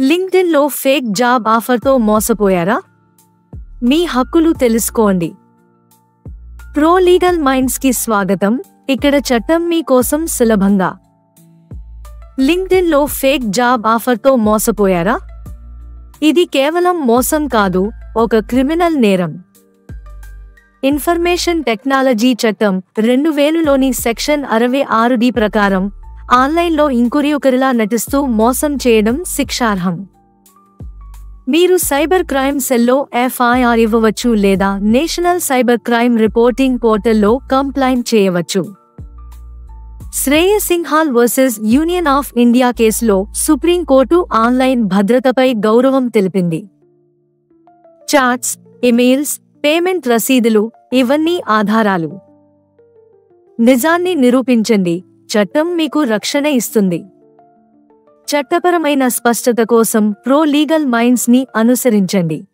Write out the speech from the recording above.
లింక్డ్ఇన్లో fake job ఆఫర్తో మోసపోయారా? మీ హక్కులు తెలుసుకోండి. Pro legal మైండ్స్కి స్వాగతం. ఇక్కడ చట్టం మీ కోసం సులభంగా. లింక్డ్ఇన్లో ఫేక్ జాబ్ ఆఫర్తో మోసపోయారా? ఇది కేవలం మోసం కాదు, ఒక క్రిమినల్ నేరం. ఇన్ఫర్మేషన్ టెక్నాలజీ చట్టం 2000లోని సెక్షన్ 66D ప్రకారం ఆన్లైన్లో ఇంకొకరిలా నటిస్తూ మోసం చేయడం శిక్షార్హం. మీరు సైబర్ క్రైమ్ సెల్లో FIR ఇవ్వవచ్చు లేదా నేషనల్ సైబర్ క్రైమ్ రిపోర్టింగ్ పోర్టల్లో కంప్లైంట్ చేయవచ్చు. Shreyas Singhal versus union of India కేసులో సుప్రీంకోర్టు ఆన్లైన్ భద్రతపై గౌరవం తెలిపింది. చాట్స్, ఇమెయిల్స్, పేమెంట్ రసీదులు ఇవన్నీ ఆధారాలు. నిజాన్ని నిరూపించండి, చట్టం మీకు రక్షణ ఇస్తుంది. చట్టపరమైన స్పష్టత కోసం ప్రో లీగల్ మైండ్స్ని అనుసరించండి.